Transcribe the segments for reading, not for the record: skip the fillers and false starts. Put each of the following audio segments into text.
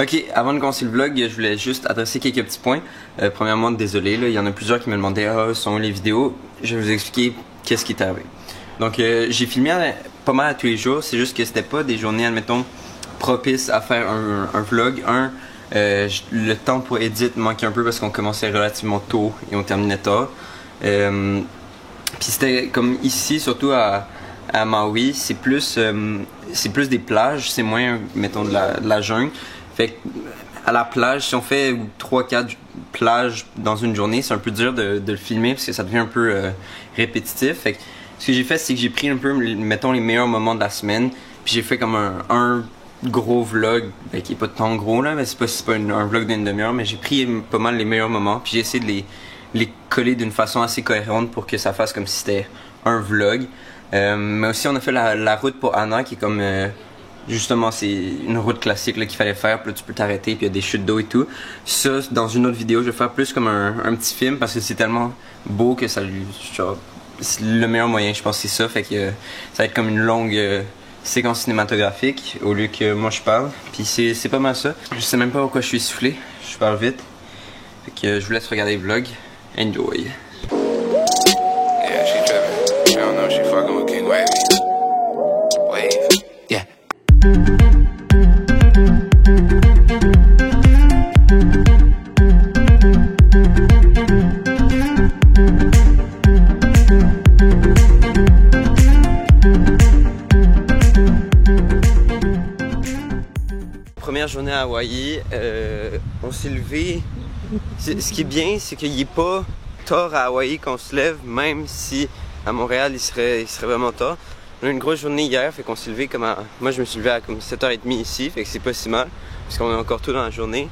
Ok, avant de commencer le vlog, je voulais juste adresser quelques petits points. Premièrement, désolé, là, il y en a plusieurs qui me demandaient sont où les vidéos. Je vais vous expliquer qu'est-ce qui est arrivé. Donc, j'ai filmé pas mal à tous les jours, c'est juste que c'était pas des journées, admettons, propices à faire un vlog. Le temps pour edit manquait un peu parce qu'on commençait relativement tôt et on terminait tard. Puis c'était comme ici, surtout à Maui, c'est plus des plages, c'est moins, mettons, de la jungle. Fait que à la plage, si on fait 3-4 plages dans une journée, c'est un peu dur de le filmer parce que ça devient un peu répétitif. Fait que ce que j'ai fait, c'est que j'ai pris un peu, mettons, les meilleurs moments de la semaine, puis j'ai fait comme un gros vlog, qui est pas tant gros là, mais c'est pas un vlog d'une demi-heure, mais j'ai pris pas mal les meilleurs moments, puis j'ai essayé de les coller d'une façon assez cohérente pour que ça fasse comme si c'était un vlog. Mais aussi on a fait la route pour Anna qui est comme justement c'est une route classique qu'il fallait faire, puis là tu peux t'arrêter, puis il y a des chutes d'eau et tout. Ça dans une autre vidéo je vais faire plus comme un petit film parce que c'est tellement beau que ça lui le meilleur moyen je pense c'est ça, fait que ça va être comme une longue séquence cinématographique au lieu que moi je parle, puis c'est pas mal ça. Je sais même pas pourquoi je suis essoufflé, je parle vite, fait que je vous laisse regarder le vlog. Enjoy. Première journée à Hawaï, on s'est levé. Ce qui est bien, c'est qu'il n'est pas tard à Hawaï quand on se lève, même si à Montréal il serait vraiment tard. On a eu une grosse journée hier, fait qu'on s'est levé comme à... Moi je me suis levé à comme 7h30 ici, fait que c'est pas si mal, parce qu'on est encore tôt dans la journée.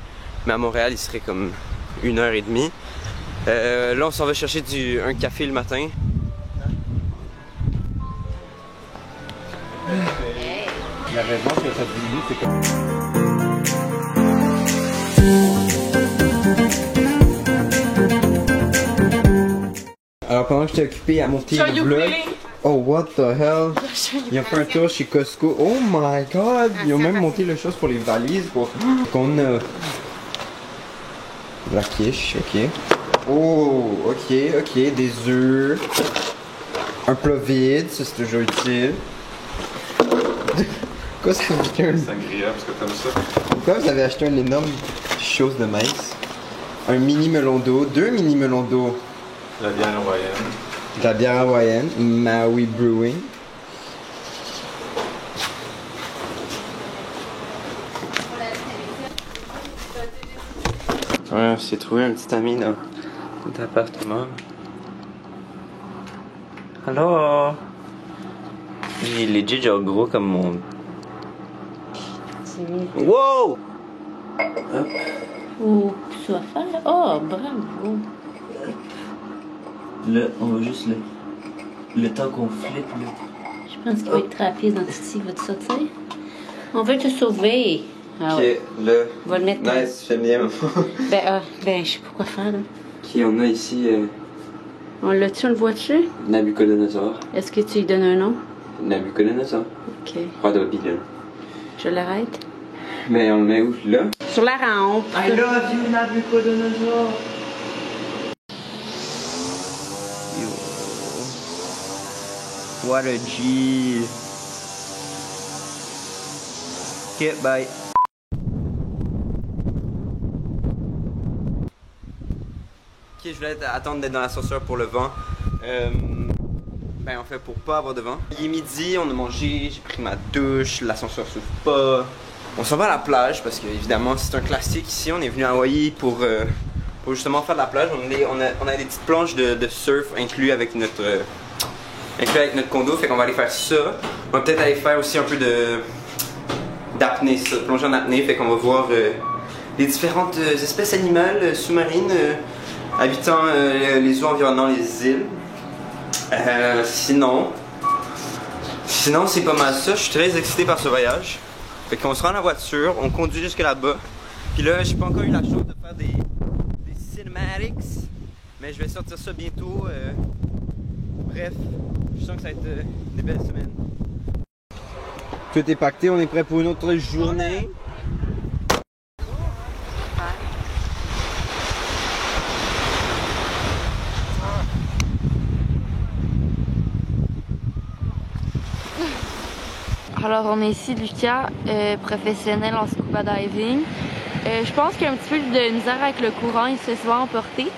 Mais à Montréal il serait comme 1h30. Là on s'en va chercher un café le matin. La raison que ça diminue, c'est comme... Alors pendant que j'étais occupé à monter le vlog, oh what the hell, ils ont fait un tour chez Costco, oh my god, ils ont même monté les choses pour les valises, pour qu'on a de la quiche, ok, oh ok, des œufs, un plat vide, ça c'est toujours utile. Pourquoi ça a acheté un... Sangria, parce que t'aimes ça. Pourquoi vous avez acheté une énorme chose de maïs? Un mini melon d'eau, 2 mini melons d'eau. La bière hawaïenne. De la bière hawaïenne, Maui Brewing. Ouais, on s'est trouvé un petit ami dans notre appartement. Alors, il est legit genre gros comme mon... Wow! Hop. Ou soit faire. Oh, bravo! Là, on va juste le temps qu'on flippe là. Je pense qu'il va être rapide dans ici, il va te sortir. On veut te sauver. Ah, Ok, ouais. là. On va le mettre. Nice, j'aime bien. Ben, je sais pas quoi faire là. Ok, on a ici On l'a-tu, on le voit-tu? Nabucodonosor. Est-ce que tu lui donnes un nom? Nabucodonosor. Ok. Roi de Babylone. Je l'arrête. Mais on le met où là? Sur la rampe. I love you, Nabucodonosor. Yo. What a G. Ok, bye. Ok, je voulais attendre d'être dans l'ascenseur pour le vent. Ben en fait pour pas avoir de vent. Il est midi, on a mangé, j'ai pris ma douche, l'ascenseur s'ouvre pas. On s'en va à la plage parce que évidemment c'est un classique ici. On est venu à Hawaï pour justement faire de la plage. On a des petites planches de surf inclus avec notre condo, fait qu'on va aller faire ça. On va peut-être aller faire aussi un peu d'apnée, plonger en apnée, fait qu'on va voir les différentes espèces animales sous-marines habitant les eaux environnant les îles. Sinon c'est pas mal ça. Je suis très excité par ce voyage. Fait qu'on se rend en la voiture, on conduit jusque là-bas. Puis là, j'ai pas encore eu la chance de faire des cinematics, mais je vais sortir ça bientôt. Bref, je sens que ça va être des belles semaines. Tout est pacté, on est prêt pour une autre journée. Alors on est ici, Lucas, professionnel en scuba diving. Je pense qu'il y a un petit peu de misère avec le courant, il se fait souvent emporter.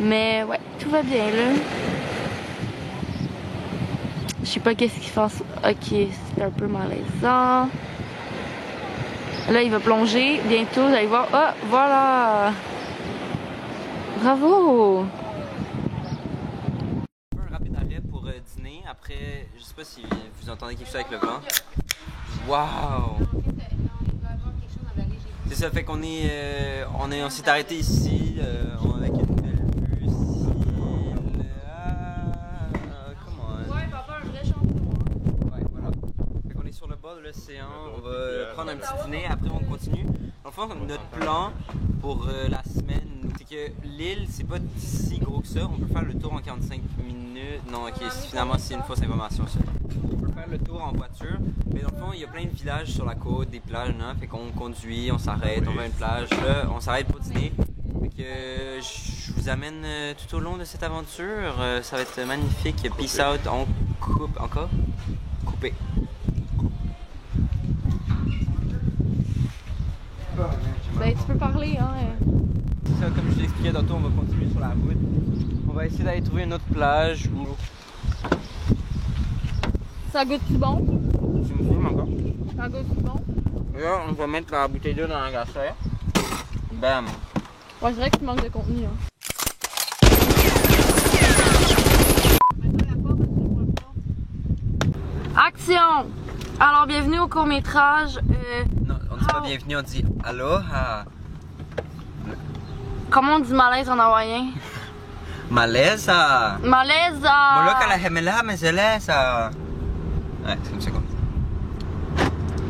Mais ouais, tout va bien là. Je sais pas qu'est-ce qu'il fait. Ok, c'est un peu malaisant. Là, il va plonger bientôt, vous allez voir. Oh, voilà! Bravo! Un rapide arrêt pour dîner. Après, je sais pas si vous entendez quelque chose avec le vent. Waouh! C'est ça, fait qu'on est, on s'est arrêté ici avec une belle vue ici. Come on. Ouais, papa, un vrai shampoo. Ouais, voilà. Fait qu'on est sur le bord de l'océan. On va prendre un petit dîner. Après, on continue. Dans le fond, notre plan pour la semaine, c'est que l'île, c'est pas si gros que ça. On peut faire le tour en 45 minutes. Non, ok, finalement, c'est une fausse information ça. On peut faire le tour en voiture. Mais dans le fond, il y a plein de villages sur la côte, des plages, là. Fait qu'on conduit, on s'arrête, on va à une plage. Là, on s'arrête pour dîner. Fait que je vous amène tout au long de cette aventure. Ça va être magnifique. Peace out. On coupe encore. Coupé. Ben, tu peux parler, hein. C'est ça, comme je t'expliquais tantôt, on va continuer sur la route. On va essayer d'aller trouver une autre plage où... Ça goûte-tu bon? Tu me filmes encore? Ça goûte-tu bon? Là, on va mettre la bouteille d'eau dans la glacière. Bam! Ouais, je dirais que tu manques de contenu, hein. Action! Alors, bienvenue au court-métrage. Non, on dit pas bienvenue, on dit aloha! Comment on dit malaise en hawaïen? Malaisa! Malaise Moloka la gemela meselesa! Ouais, c'est comme ça qu'on dit.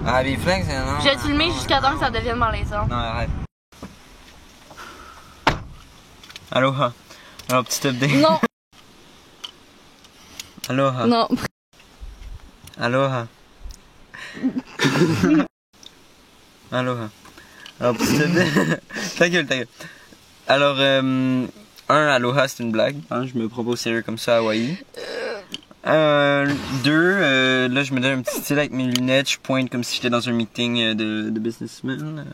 Ah, biflex, c'est non. Je vais te filmer jusqu'à temps que ça devienne malaisant. Non, arrête. Aloha. Alors, petit update. Non! Aloha. Non. Aloha. Aloha. Alors, petit update. Ta gueule, ta gueule. Alors, aloha, c'est une blague. Hein, je me prends pas au sérieux comme ça à Hawaï. Là, je me donne un petit style avec mes lunettes. Je pointe comme si j'étais dans un meeting de businessmen.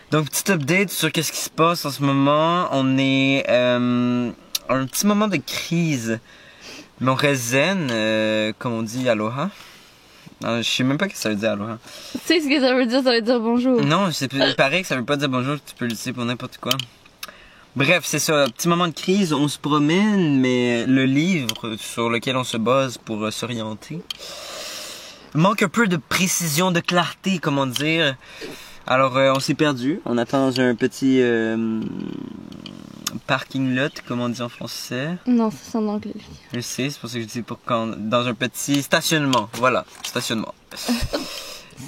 Donc, petit update sur qu'est-ce qui se passe en ce moment. On est un petit moment de crise. Mais on reste zen, comme on dit aloha. Je sais même pas ce que ça veut dire aloha. Tu sais ce que ça veut dire bonjour. Non, il paraît que ça veut pas dire bonjour, tu peux l'utiliser pour n'importe quoi. Bref, c'est ça, petit moment de crise, on se promène, mais le livre sur lequel on se base pour s'orienter manque un peu de précision, de clarté, comment dire. Alors, on s'est perdu, on attend dans un petit parking lot, comme on dit en français. Non, c'est en anglais. Je sais, c'est pour ça que je dis dans un petit stationnement, voilà, stationnement.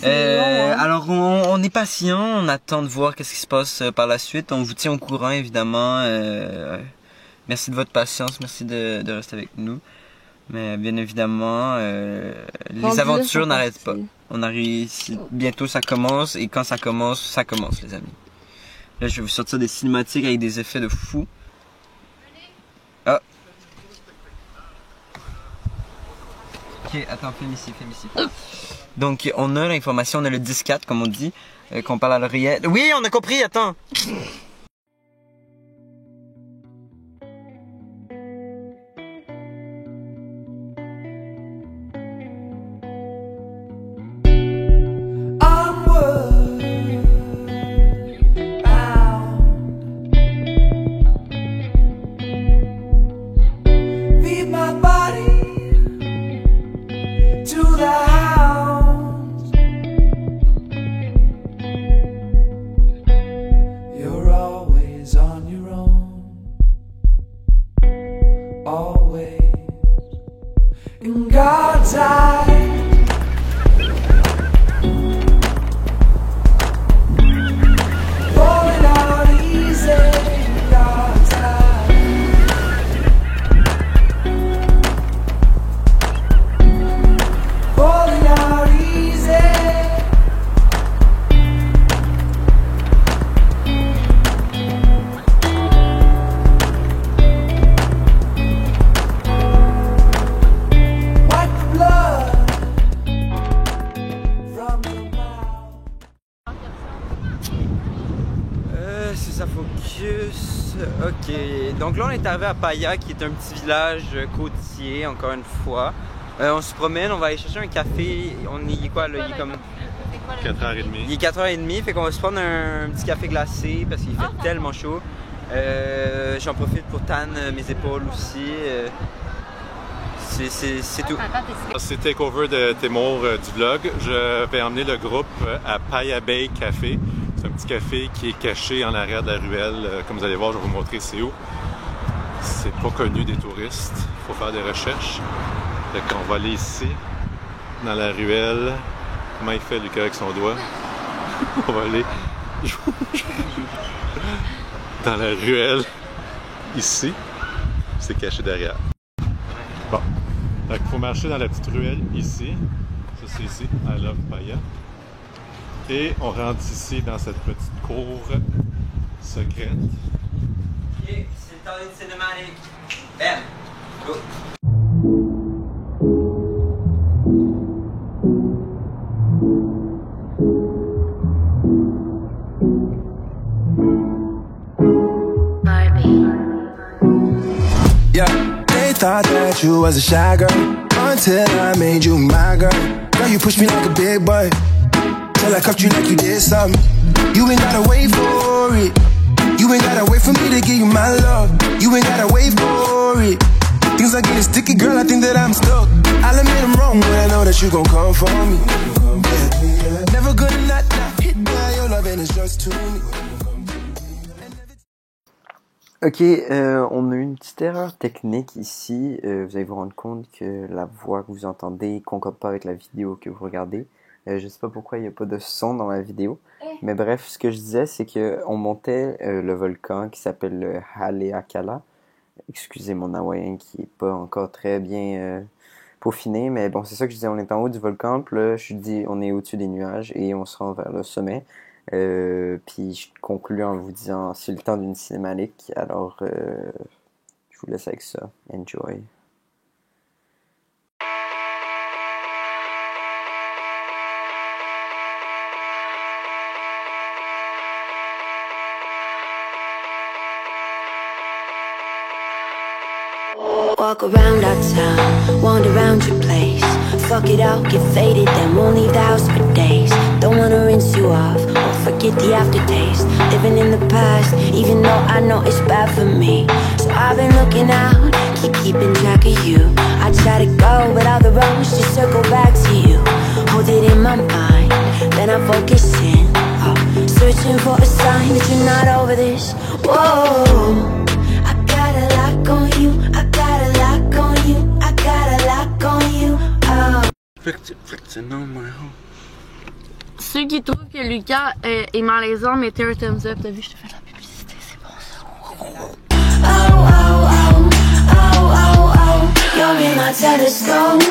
Alors on est patient, on attend de voir qu'est-ce qui se passe par la suite. On vous tient au courant évidemment. Merci de votre patience, merci de rester avec nous. Mais bien évidemment, les aventures n'arrêtent pas. On arrive bientôt, ça commence et quand ça commence, les amis. Là, je vais vous sortir des cinématiques avec des effets de fou. Ah. Ok, attends, filme ici. Donc, on a l'information, on a le 10-4, comme on dit, qu'on parle à l'oreillette. Oui, on a compris, attends! God's eye. Rolling out easy in God's eye. Rolling out easy. White blood. Ok, donc là on est arrivé à Paia, qui est un petit village côtier, encore une fois. On se promène, on va aller chercher un café. On y est quoi là? Il est comme 4h30. Il est 4h30, fait qu'on va se prendre un petit café glacé parce qu'il fait tellement chaud. J'en profite pour tan mes épaules aussi. C'est tout. C'est takeover de Timur du vlog. Je vais emmener le groupe à Paia Bay Café. C'est un petit café qui est caché en arrière de la ruelle. Comme vous allez voir, je vais vous montrer c'est où. C'est pas connu des touristes. Il faut faire des recherches. Fait qu'on va aller ici, dans la ruelle. Comment il fait, Lucas, avec son doigt? On va aller dans la ruelle, ici. C'est caché derrière. Bon. Fait qu'il faut marcher dans la petite ruelle ici. Ça, c'est ici, I Love Paia. Et on rentre ici dans cette petite cour secrète. Ok, c'est le temps d'une cinématique. Bam! Go! Yeah, they thought that you was a shy girl until I made you my girl. Girl, you pushed me like a big boy till I cuffed you like you did something. You ain't gotta wait for it. You ain't gotta wait for me to give you my love. You ain't gotta wait for it. Things are getting sticky, girl, I think that I'm stuck. I'll admit I'm wrong when I know that you gon' come for me. Yeah. Never gonna not hit by your love and it's just to me. Ok, on a eu une petite erreur technique ici. Vous allez vous rendre compte que la voix que vous entendez ne concorde pas avec la vidéo que vous regardez. Je sais pas pourquoi il n'y a pas de son dans la vidéo. Mais bref, ce que je disais, c'est qu'on montait le volcan qui s'appelle le Haleakala. Excusez mon hawaïen qui est pas encore très bien peaufiné. Mais bon, c'est ça que je disais, on est en haut du volcan. Puis là, je dis, on est au-dessus des nuages et on se rend vers le sommet. Puis je conclue en vous disant c'est le temps d'une cinématique, alors je vous laisse avec ça. Enjoy. Walk around our town, wander around your place. Fuck it out, get faded, then won't leave the house for days. Don't wanna rinse you off, or forget the aftertaste. Living in the past, even though I know it's bad for me. So I've been looking out, keeping track of you. I try to go, but all the roads just circle back to you. Hold it in my mind, then I focus in. Searching for a sign that you're not over this. Whoa, I got a lock on you, I got a lock on you, I got a lock on you. Ceux qui trouvent que Lucas est malaisant, mettez un thumbs up. T'as vu, je te fais la publicité, c'est bon ça. Oh, oh, oh, oh, oh, oh, you're in my telescope.